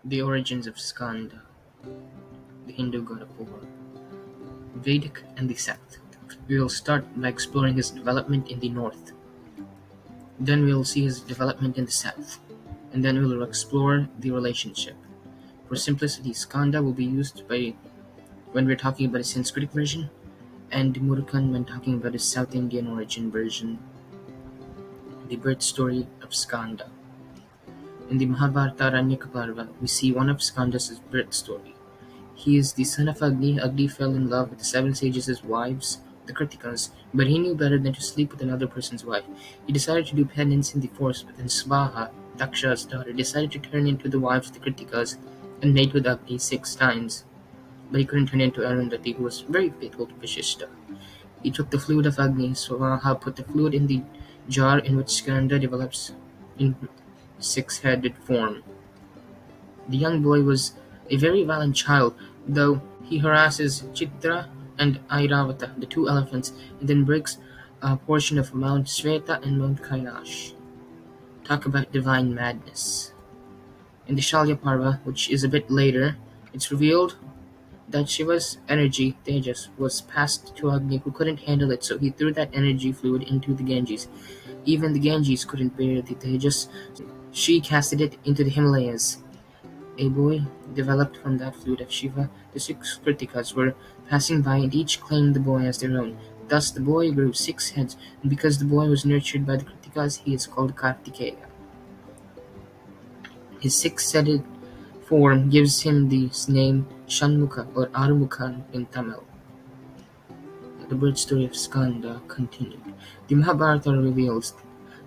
The origins of Skanda, the Hindu god of war, Vedic and the South. We will start by exploring his development in the north. Then we will see his development in the south. And then we will explore the relationship. For simplicity, Skanda will be used by when we're talking about a Sanskritic version, and Murugan when talking about a South Indian origin version, the birth story of Skanda. In the Mahabharata Aranyaka Parva, we see one of Skanda's birth story. He is the son of Agni. Agni fell in love with the seven sages' wives, the Kartikas, but he knew better than to sleep with another person's wife. He decided to do penance in the forest, but then Svaha, Daksha's daughter, decided to turn into the wives of the Kartikas and mate with Agni 6 times. But he couldn't turn into Arundhati, who was very faithful to Vashishta. He took the fluid of Agni, Svaha put the fluid in the jar in which Skanda develops in six-headed form. The young boy was a very violent child, though he harasses Chitra and Airavata, the two elephants, and then breaks a portion of Mount Sveta and Mount Kailash. Talk about divine madness. In the Shalya Parva, which is a bit later, it's revealed that Shiva's energy, Tejas, was passed to Agni, who couldn't handle it, so he threw that energy fluid into the Ganges. Even the Ganges couldn't bear the Tejas. She casted it into the Himalayas. A boy developed from that fluid of Shiva. The six Kritikas were passing by and each claimed the boy as their own. Thus the boy grew 6 heads, and because the boy was nurtured by the Kritikas, he is called Kartikeya. His six-headed form gives him the name Shanmukha or Arumukhan in Tamil. The birth story of Skanda continued. The Mahabharata reveals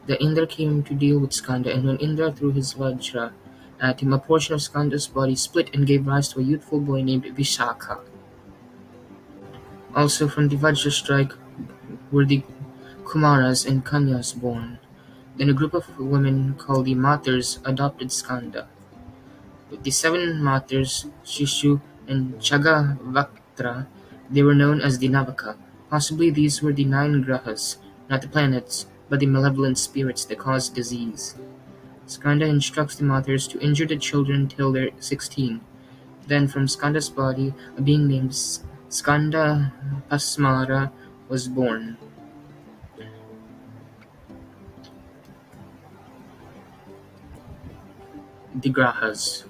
that Indra came to deal with Skanda, and when Indra threw his Vajra at him, a portion of Skanda's body split and gave rise to a youthful boy named Vishaka. Also from the Vajra strike were the Kumaras and Kanyas born. Then a group of women called the Matars adopted Skanda. With the seven Matars, Shishu and Chagavaktra, they were known as the Navaka. Possibly these were the 9 grahas, not the planets, but the malevolent spirits that cause disease. Skanda instructs the mothers to injure the children till they're 16. Then from Skanda's body, a being named Skanda-Pasmara was born. The Grahas.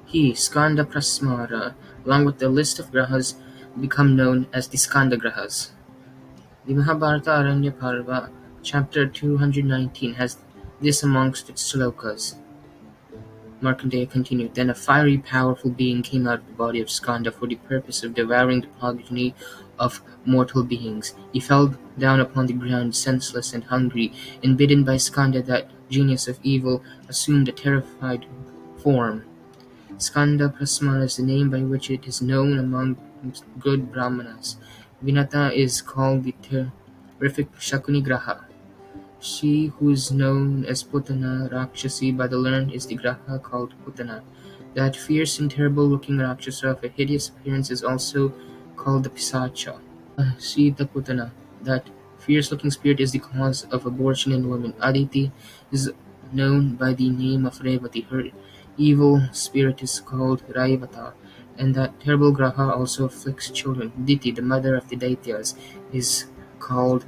He, Skanda-Pasmara, along with the list of Grahas, become known as the Skanda Grahas. The Mahabharata Aranya Parva, chapter 219, has this amongst its slokas. Markandeya continued, Then a fiery, powerful being came out of the body of Skanda for the purpose of devouring the progeny of mortal beings. He fell down upon the ground, senseless and hungry, and bidden by Skanda, that genius of evil, assumed a terrified form. Skanda Prasmara is the name by which it is known among good Brahmanas. Vinata is called the terrific Shakuni Graha. She who is known as Putana Rakshasi by the learned is the Graha called Putana. That fierce and terrible-looking Rakshasa of a hideous appearance is also called the Pisacha. Sita Putana. That fierce-looking spirit is the cause of abortion in women. Aditi is known by the name of Revati. Her evil spirit is called Raivata. And that terrible Graha also afflicts children. Diti, the mother of the Daityas, is called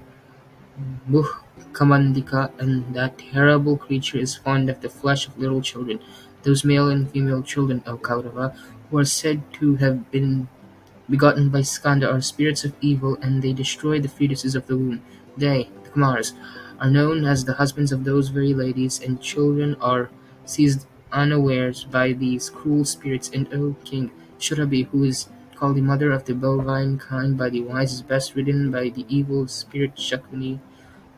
Muhkamandika, and that terrible creature is fond of the flesh of little children, those male and female children, O Kaurava, who are said to have been begotten by Skanda, are spirits of evil, and they destroy the fetuses of the womb. They, the Kumars, are known as the husbands of those very ladies, and children are seized unawares by these cruel spirits. And O King, Shurabi, who is called the mother of the bovine kind by the wise, is best ridden by the evil spirit Shakuni,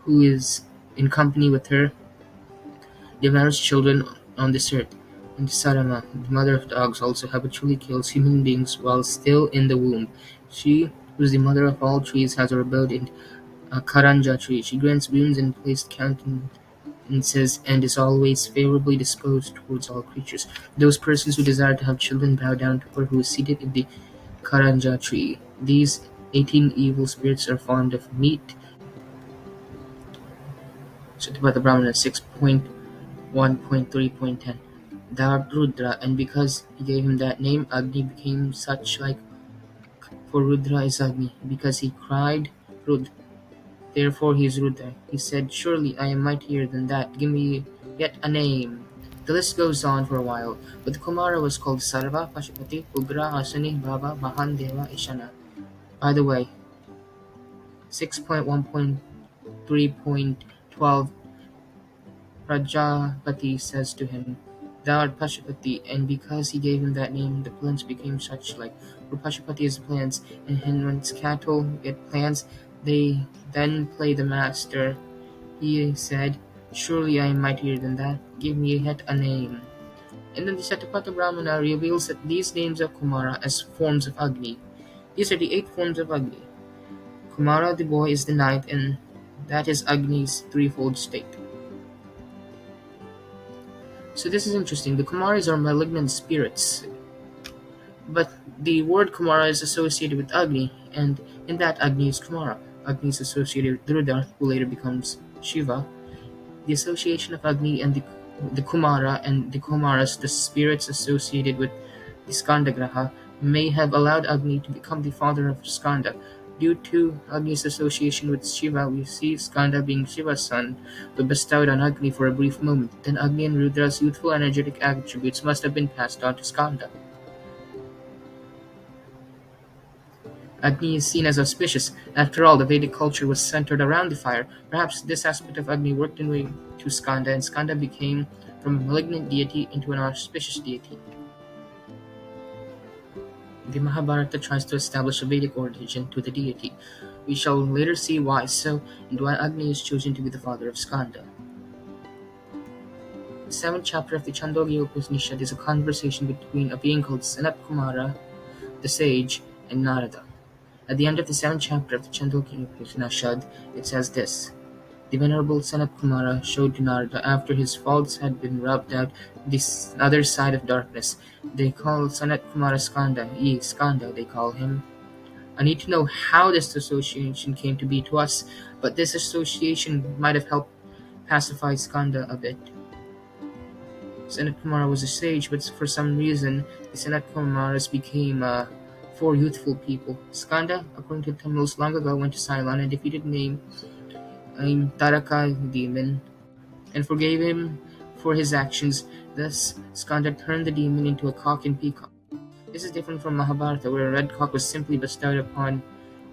who is in company with her, devours children on this earth. And Sarama, the mother of dogs, also habitually kills human beings while still in the womb. She, who is the mother of all trees, has her abode in a Karanja tree. She grants boons and placed countenances and is always favorably disposed towards all creatures. Those persons who desire to have children bow down to her who is seated in the Karanja tree. These 18 evil spirits are fond of meat. Satyabhata Brahmana 6.1.3.10 Thou art Rudra, and because he gave him that name, Agni became such like, for Rudra is Agni, because he cried Rud, therefore he is Rudra. He said, surely I am mightier than that, give me yet a name. The list goes on for a while, but the Kumara was called Sarva, Pashupati, Ugra, Asuni, Baba, Mahan, Deva, Ishana. By the way, 6.1.3.12 Prajapati says to him, thou art Pashupati, and because he gave him that name, the plants became such like. For Pashupati is plants, and when cattle get plants, they then play the master. He said, surely I am mightier than that, give me yet a name. And then the Satapatha Brahmana reveals that these names of Kumara as forms of Agni. These are the 8 forms of Agni. Kumara the boy is the ninth, and that is Agni's threefold state. So this is interesting. The Kumaris are malignant spirits, but the word Kumara is associated with Agni, and in that Agni is Kumara. Agni is associated with Rudra, who later becomes Shiva. The association of Agni and the Kumara and the Kumaras, the spirits associated with the Skanda may have allowed Agni to become the father of Skanda. Due to Agni's association with Shiva, we see Skanda being Shiva's son, but bestowed on Agni for a brief moment. Then Agni and Rudra's youthful energetic attributes must have been passed on to Skanda. Agni is seen as auspicious. After all, the Vedic culture was centered around the fire. Perhaps this aspect of Agni worked in way to Skanda, and Skanda became from a malignant deity into an auspicious deity. The Mahabharata tries to establish a Vedic origin to the deity. We shall later see why so, and why Agni is chosen to be the father of Skanda. The 7th chapter of the Chandogya Upanishad is a conversation between a being called Sanat Kumara, the sage, and Narada. At the end of the 7th chapter of the Chandogya Upanishad, it says this: the venerable Sanat Kumara showed to Narada after his faults had been rubbed out this other side of darkness. They call Sanat Kumara Skanda, Skanda they call him. I need to know how this association came to be to us, but this association might have helped pacify Skanda a bit. Sanat Kumara was a sage, but for some reason, the Sanat Kumaras became 4 youthful people. Skanda, according to Tamils, long ago went to Ceylon and defeated Taraka demon and forgave him for his actions. Thus, Skanda turned the demon into a cock and peacock. This is different from Mahabharata, where a red cock was simply bestowed upon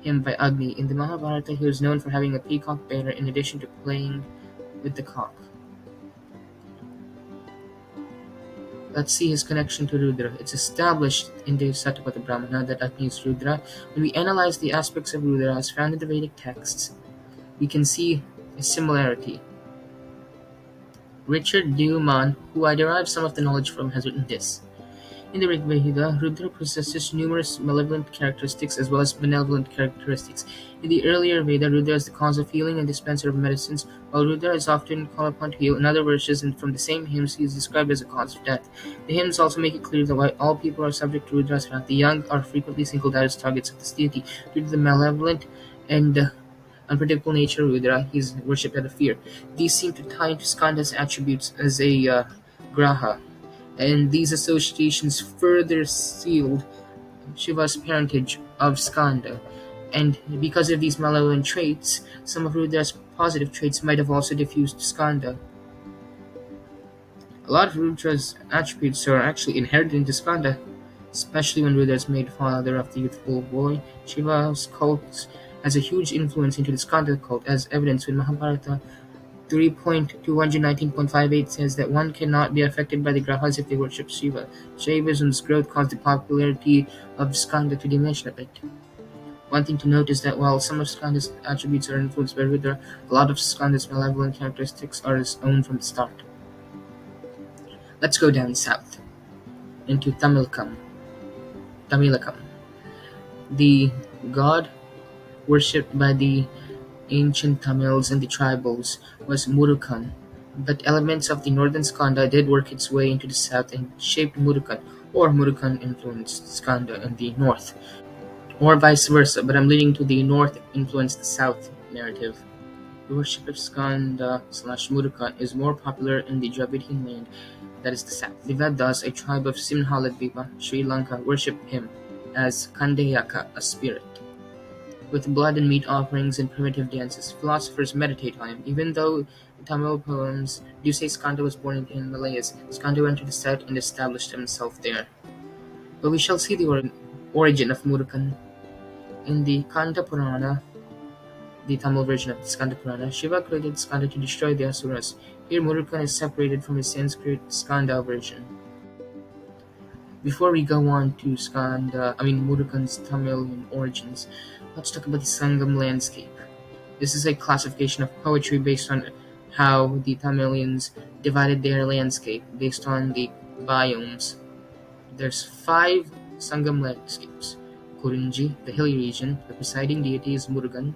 him by Agni. In the Mahabharata, he was known for having a peacock banner in addition to playing with the cock. Let's see his connection to Rudra. It's established in the Satapatha Brahmana that Agni is Rudra. When we analyze the aspects of Rudra as found in the Vedic texts, we can see a similarity. Richard Dewey Mann, who I derived some of the knowledge from, has written this: in the Rig Veda, Rudra possesses numerous malevolent characteristics as well as benevolent characteristics. In the earlier Veda, Rudra is the cause of healing and dispenser of medicines, while Rudra is often called upon to heal. In other verses and from the same hymns, he is described as a cause of death. The hymns also make it clear that while all people are subject to Rudra's wrath, the young are frequently singled out as targets of this deity. Due to the malevolent and unpredictable nature of Rudra, he is worshipped out of fear. These seem to tie into Skanda's attributes as a graha, and these associations further sealed Shiva's parentage of Skanda. And because of these malevolent traits, some of Rudra's positive traits might have also diffused Skanda. A lot of Rudra's attributes are actually inherited into Skanda, especially when Rudra is made father of the youthful boy. Shiva's cult has a huge influence into the Skanda cult, as evidenced when Mahabharata 3.219.58 says that one cannot be affected by the grahas if they worship Shiva. Shaivism's growth caused the popularity of Skanda to diminish a bit. One thing to note is that while some of Skanda's attributes are influenced by Rudra, a lot of Skanda's malevolent characteristics are his own from the start. Let's go down south into Tamilakam. The god worshipped by the ancient Tamils and the tribals was Murugan, but elements of the northern Skanda did work its way into the south and shaped Murugan, or Murugan influenced Skanda in the north, or vice versa, but I'm leaning to the north influenced the south narrative. The worship of Skanda/Murugan is more popular in the Dravidian land, that is the South. The Vedas, a tribe of Simhaladvipa, Sri Lanka, worship him as Kandayaka, a spirit. With blood and meat offerings and primitive dances, philosophers meditate on him. Even though Tamil poems do say Skanda was born in the Himalayas, Skanda went to the south and established himself there. But we shall see the origin of Murugan. In the Kanda Purana, the Tamil version of the Skanda-Karttikeya, Shiva created Skanda to destroy the Asuras. Here Murugan is separated from his Sanskrit Skanda version. Before we go on to Murugan's Tamilian origins, let's talk about the Sangam landscape. This is a classification of poetry based on how the Tamilians divided their landscape based on the biomes. There's 5 Sangam landscapes. Kurunji, the hilly region, the presiding deity is Murugan.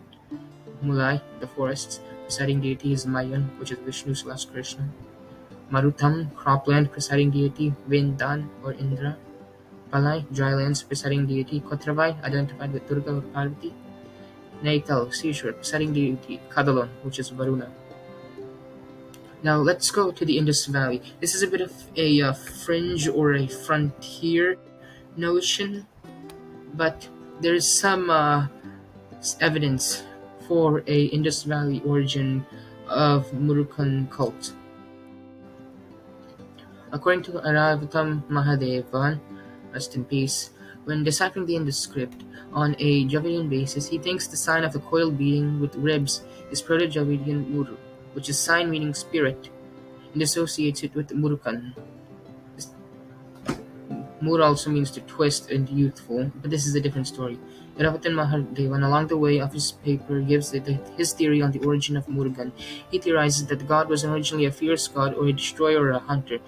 Mulai, the forests, presiding deity is Mayan, which is Vishnu/Krishna. Marutam, cropland, presiding deity Vendan or Indra. Palai, drylands, presiding deity Kotravai, identified with Durga or Parvati. Natal, seashore, presiding deity Kadalon, which is Varuna. Now let's go to the Indus Valley. This is a bit of a fringe or a frontier notion, but there is some evidence for a Indus Valley origin of Murugan cult. According to Aravatam Mahadevan, rest in peace, when deciphering the Indus script on a Dravidian basis, he thinks the sign of a coiled being with ribs is Proto-Dravidian Muru, which is sign meaning spirit, and associates it with Murugan. Mur also means to twist and youthful, but this is a different story. Iravatam Mahadevan, along the way of his paper, gives his theory on the origin of Murugan. He theorizes that the god was originally a fierce god or a destroyer or a hunter.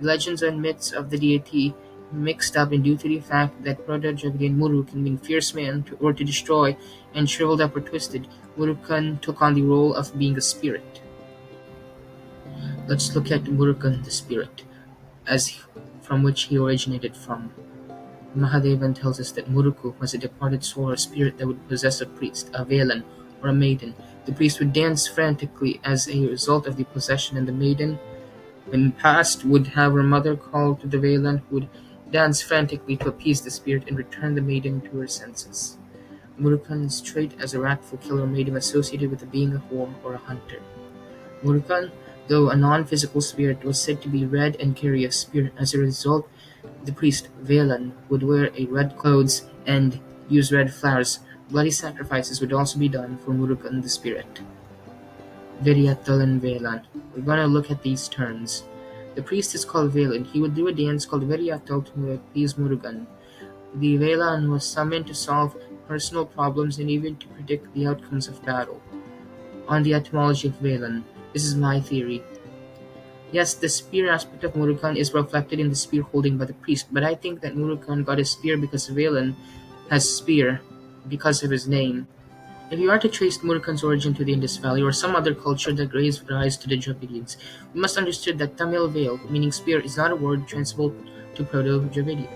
The legends and myths of the deity mixed up in due to the fact that Proto-Dravidian Muru can mean fierce man or to destroy, and shriveled up or twisted, Murugan took on the role of being a spirit. Let's look at Murugan the spirit, from which he originated from. Mahadevan tells us that Muruku was a departed soul or spirit that would possess a priest, a Velan, or a maiden. The priest would dance frantically as a result of the possession, and the maiden, when passed, would have her mother call to the Velan, who would dance frantically to appease the spirit and return the maiden to her senses. Murugan's trait as a wrathful killer made him associated with being a whore or a hunter. Murugan, though a non-physical spirit, was said to be red and carry a spear. As a result, the priest, Velan, would wear red clothes and use red flowers. Bloody sacrifices would also be done for Murugan the spirit. Veriyatal and Velan. We're going to look at these terms. The priest is called Velan. He would do a dance called Veriyatal to appease Murugan. The Velan was summoned to solve personal problems and even to predict the outcomes of battle. On the etymology of Velan, this is my theory. Yes, the spear aspect of Murugan is reflected in the spear holding by the priest, but I think that Murugan got his spear because Velan has spear because of his name. If you are to trace Murugan's origin to the Indus Valley or some other culture that gave rise to the Dravidians, we must understand that Tamil veil, meaning spear, is not a word transferable to Proto-Dravidian.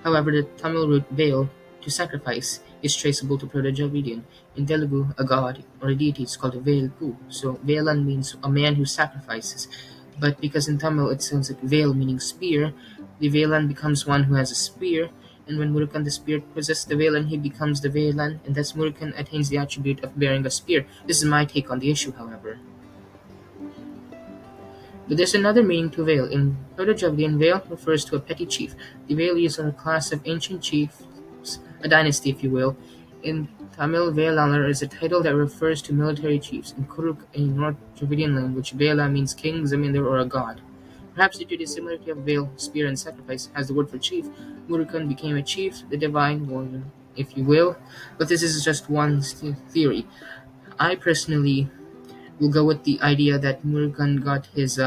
However, the Tamil root veil, to sacrifice, is traceable to Proto-Dravidian. In Telugu, a god or a deity is called a Velku, so Velan means a man who sacrifices. But because in Tamil it sounds like veil meaning spear, the Velan becomes one who has a spear, and when Murugan the spirit possesses the Velan, he becomes the Velan, and thus Murugan attains the attribute of bearing a spear. This is my take on the issue, however. But there's another meaning to veil. In Proto-Dravidian, veil refers to a petty chief. The Velis are a class of ancient chiefs, a dynasty if you will. In Tamil, Velalar is a title that refers to military chiefs. In Kuruk, a North Dravidian language, Vela means king, zamindar, or a god. Perhaps due to the similarity of veil, spear, and sacrifice as the word for chief, Murugan became a chief, the divine warrior, if you will. But this is just one theory. I personally will go with the idea that Murugan got his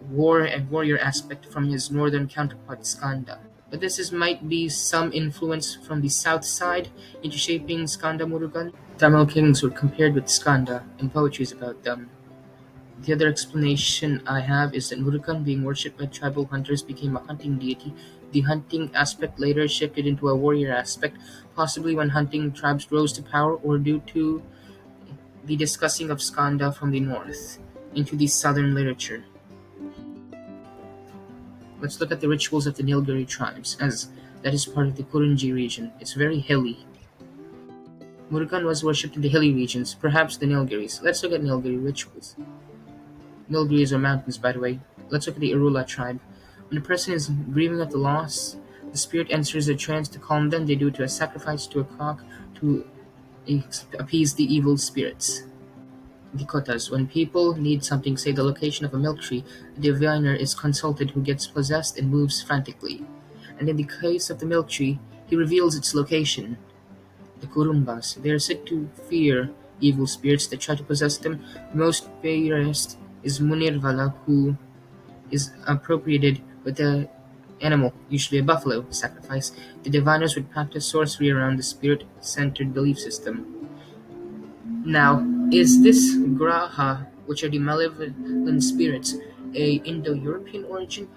war and warrior aspect from his northern counterpart Skanda. But this might be some influence from the south side into shaping Skanda Murugan. Tamil kings were compared with Skanda in poetries about them. The other explanation I have is that Murugan, being worshipped by tribal hunters, became a hunting deity. The hunting aspect later shifted into a warrior aspect, possibly when hunting tribes rose to power or due to the discussing of Skanda from the north into the southern literature. Let's look at the rituals of the Nilgiri tribes, as that is part of the Kurunji region. It's very hilly. Murugan was worshipped in the hilly regions, perhaps the Nilgiris. Let's look at Nilgiri rituals. Nilgiris are mountains, by the way. Let's look at the Arula tribe. When a person is grieving at the loss, the spirit enters a trance to calm them. They do it to a sacrifice to a cock to appease the evil spirits. The Kotas. When people need something, say the location of a milk tree, a diviner is consulted who gets possessed and moves frantically. And in the case of the milk tree, he reveals its location. The Kurumbas. They are said to fear evil spirits that try to possess them. The most feared is Munirvala, who is appropriated with the animal, usually a buffalo, sacrifice. The diviners would practice sorcery around the spirit-centered belief system. Now, is this Graha, which are the malevolent spirits, a Indo-European origin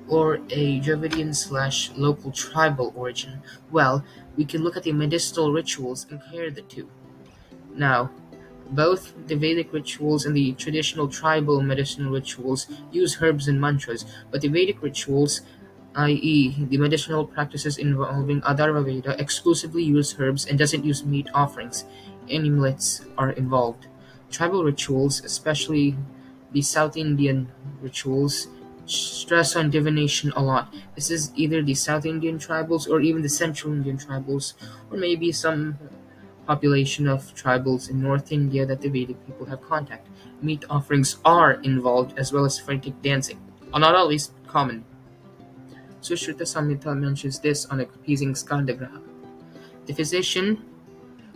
or a Dravidian/local tribal origin? Well, we can look at the medicinal rituals and compare the two. Now, both the Vedic rituals and the traditional tribal medicinal rituals use herbs and mantras, but the Vedic rituals, i.e., the medicinal practices involving Atharva Veda, exclusively use herbs and doesn't use meat offerings. Amulets are involved. Tribal rituals, especially the South Indian rituals, stress on divination a lot. This is either the South Indian tribals or even the Central Indian tribals, or maybe some population of tribals in North India that the Vedic people have contact. Meat offerings are involved as well as frantic dancing, not always common. Sushruta Samhita mentions this on appeasing Skanda-Graha. The physician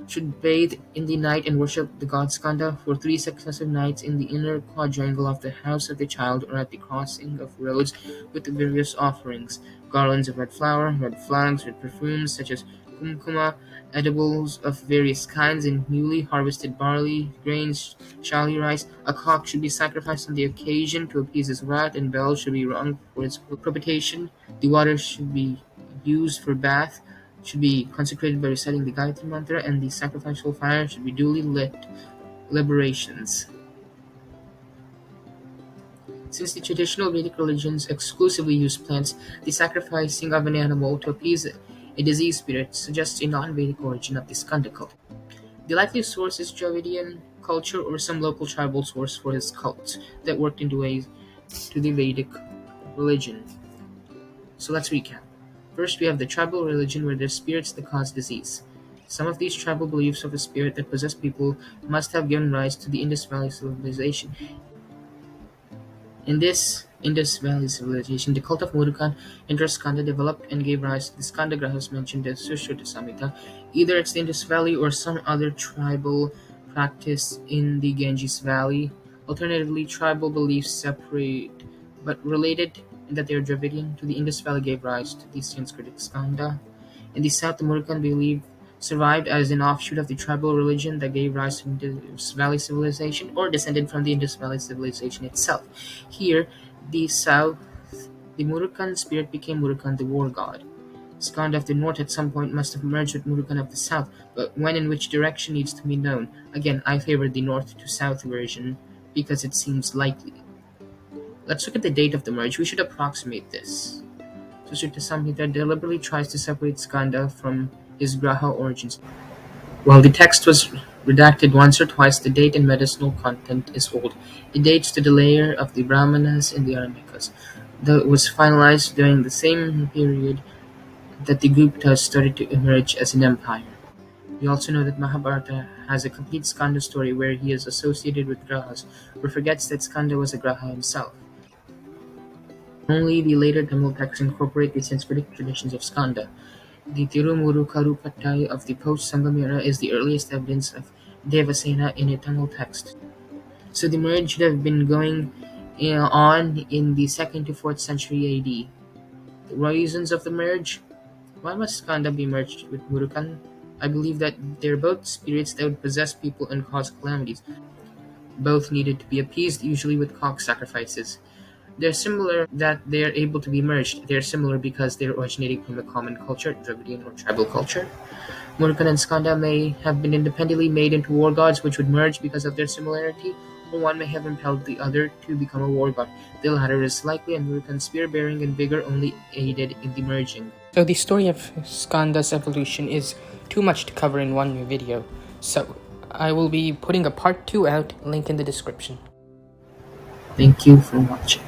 should bathe in the night and worship the god Skanda for 3 successive nights in the inner quadrangle of the house of the child or at the crossing of roads with the various offerings, garlands of red flower, red flags, red perfumes such as kumkuma, edibles of various kinds, and newly harvested barley, grains, shali rice. A cock should be sacrificed on the occasion to appease his wrath, and bells should be rung for its propitiation. The water should be used for bath, should be consecrated by reciting the Gayatri Mantra, and the sacrificial fire should be duly lit. Liberations. Since the traditional Vedic religions exclusively use plants, the sacrificing of an animal to appease a diseased spirit suggests a non-Vedic origin of the Skanda cult. The likely source is Dravidian culture or some local tribal source for his cult that worked into ways to the Vedic religion. So let's recap. First, we have the tribal religion where there's spirits that cause disease. Some of these tribal beliefs of a spirit that possess people must have given rise to the Indus Valley civilization. In this Indus Valley civilization, the cult of Murugan and Skanda developed and gave rise to the Skanda-Grahas mentioned in Sushruta Samhita. Either it's the Indus Valley or some other tribal practice in the Ganges Valley. Alternatively, tribal beliefs separate but related in that they are Dravidian to the Indus Valley gave rise to the Sanskritic Skanda. In the south, the Murugan belief survived as an offshoot of the tribal religion that gave rise to the Indus Valley civilization, or descended from the Indus Valley civilization itself. Here, the south, the Murugan spirit became Murugan, the war god. Skanda of the north at some point must have merged with Murugan of the south, but when and which direction needs to be known. Again, I favor the north to south version because it seems likely. Let's look at the date of the merge. We should approximate this. Sushruta Samhita deliberately tries to separate Skanda from his Graha origins. While the text was redacted once or twice, the date and medicinal content is old. It dates to the layer of the Brahmanas and the Arambikas, though it was finalized during the same period that the Guptas started to emerge as an empire. We also know that Mahabharata has a complete Skanda story where he is associated with Grahas, but forgets that Skanda was a Graha himself. Only the later Tamil texts incorporate the Sanskritic traditions of Skanda. The Tirumurukarupattai of the post-Sangam era is the earliest evidence of Devasena in a Tamil text. So the merge should have been going on in the 2nd to 4th century AD. The reasons of the merge? Why must Skanda be merged with Murugan? I believe that they're both spirits that would possess people and cause calamities. Both needed to be appeased, usually with cock sacrifices. They're similar that they're able to be merged. They're similar because they're originating from a common culture, Dravidian or tribal culture. Murugan and Skanda may have been independently made into war gods which would merge because of their similarity, One may have impelled the other to become a war god. The latter is likely, and Murugan's spear-bearing and vigor only aided in the merging. So the story of Skanda's evolution is too much to cover in one video, so I will be putting a part 2 out, link in the description. Thank you for watching.